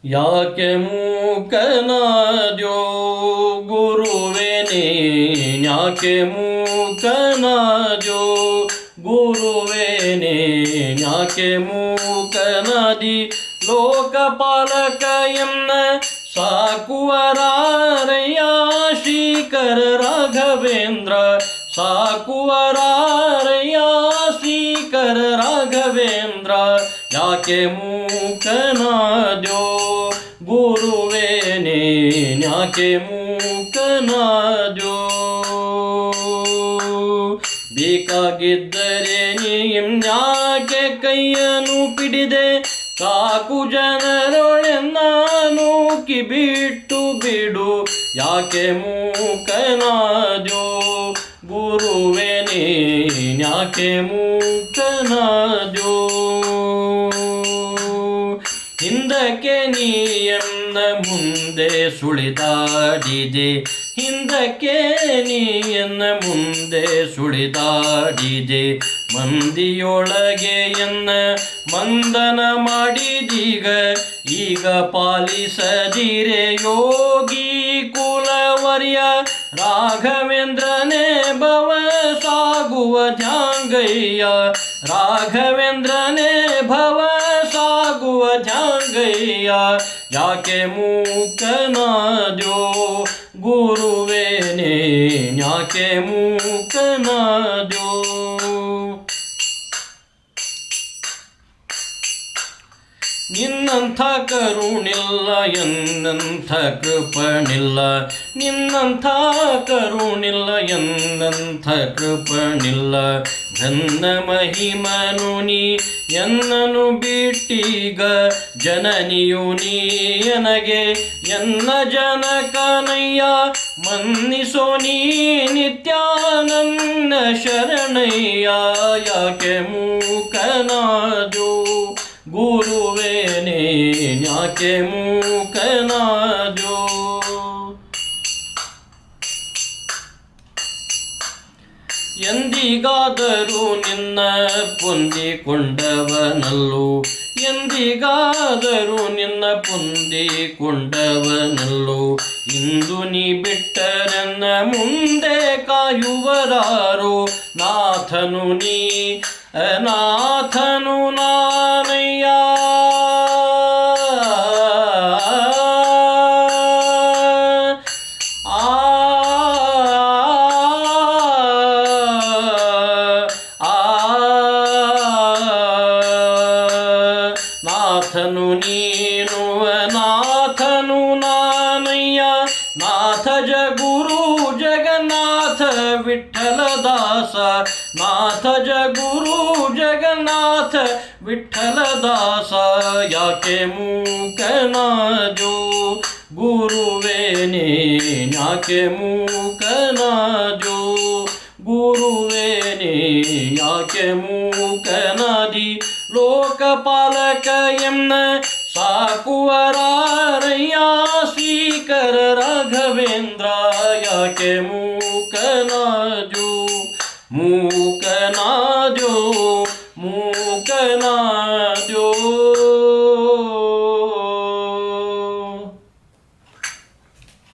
ಯಾಕೆ ಮೂಕನಾದ್ಯೋ ಗುರುವೇ ನೀನ್ಯಾಕೆ ಮೂಕನಾದ್ಯೋ ಗುರುವೇ ನೀನ್ಯಾಕೆ ಮೂಕನಾದಿ ಲೋಕಪಾಲಕ ಎನ್ನ ಸಾಕುವರಾರಯ್ಯ ಶ್ರೀಕರ ರಾಘವೇಂದ್ರ ಸಾಕುವರಾರಯ್ಯ ಶ್ರೀಕರ ರಾಘವೇಂದ್ರ ಯಾಕೆ ಮೂಕನಾದ್ಯೋ ಗುರುವೇ ನೀನ್ಯಾಕೆ ಮೂಕನಾದ್ಯೋ ಬೇಕಾಗಿದ್ದರೆ ನೀನ್ಯಾಕೆ ಕೈಯನ್ನು ಪಿಡಿದೆ ಸಾಕು ಜನರೊಳೆನ್ನ ನೂಕಿ ಬಿಟ್ಟು ಬಿಡು ಯಾಕೆ ಮೂಕನಾದ್ಯೋ ಗುರುವೇ ನೀನ್ಯಾಕೆ ಮೂಕನಾದ್ಯೋ ಹಿಂದಕ್ಕೆ ನೀಯನ್ನ ಮುಂದೆ ಸುಳಿದಾಡಿದೆ ಹಿಂದಕ್ಕೆ ನೀಯನ್ನ ಮುಂದೆ ಸುಳಿದಾಡಿದೆ ಮಂದಿಯೊಳಗೆ ಎನ್ನ ಮಂದನ ಮಾಡಿದೀಗ ಈಗ ಪಾಲಿಸದಿರೆ ಯೋಗಿ ಕುಲವರ್ಯ ರಾಘವೇಂದ್ರನೇ ಭವ ಸಾಗುವ ಧ್ಯಾಂಗಯ್ಯ ರಾಘವೇಂದ್ರನೇ ಭವ ಸಾಗುವ ಧ್ಯಾಂಗಯ್ಯ ಯಾಕೆ ಮೂಕನಾದ್ಯೋ ಗುರುವೇ ನೀನ್ಯಾಕೆ ಮೂಕನಾದ್ಯೋ ನಿನ್ನಂಥ ಕರುಣಿಲ್ಲ ಎನ್ನಂಥ ಕೃಪಣಿಲ್ಲ ನಿನ್ನಂಥ ಕರುಣಿಲ್ಲ ಎನ್ನಂಥ ಕೃಪಣಿಲ್ಲ ಘನ್ನ ಮಹಿಮನು ನೀ ಎನ್ನನು ಬಿಟ್ಟೀಗ ಜನನಿಯು ನೀ ಎನಗೆ ಎನ್ನ ಜನಕನಯ್ಯ ಮನ್ನಿಸೋ ನೀ ನಿತ್ಯಾನಂದ ಶರಣಯ್ಯ ಯಾಕೆ ಮೂಕನಾದ್ಯೋ ಗುರುವೇ ನೀನ್ಯಾಕೆ ಮೂಕನಾದ್ಯೋ ಎಂದಿಗಾದರೂ ನಿನ್ನ ಪೊಂದಿಕೊಂಡವನಲ್ಲೋ ಎಂದಿಗಾದರೂ ನಿನ್ನ ಪೊಂದಿಕೊಂಡವನಲ್ಲೋ ಇಂದು ನೀ ಬಿಟ್ಟರನ್ನ ಮುಂದೆ ಕಾಯುವರಾರೋ ನಾಥನು ನೀ ನಾಥನು ನಾನಯ್ಯ ನಾಥನು ನೀನು ನಾಥನು ನಾನಯ್ಯ ನಾಥ ಜಗುರು ಜಗನ್ನಾಥ ವಿಠ್ಠಲದಾಸ ನಾಥ ಜಗುರು ಜಗನ್ನಾಥ ವಿಠ್ಠಲದಾಸ ಯಾಕೆ ಮೂಕನಾದ್ಯೋ ಗುರುವೇ ನೀನ್ಯಾಕೆ ಮೂಕನಾದ್ಯೋ ಗುರುವೇ ನೀನ್ಯಾಕೆ ಮೂಕನಾದಿ ಲೋಕಪಾಲಕ ಎನ್ನ ಸಾಕುವರಾರಯ್ಯ ಶ್ರೀಕರ ರಾಘವೇಂದ್ರ ಯಾಕೆ ಮೂಕನಾದ್ಯೋ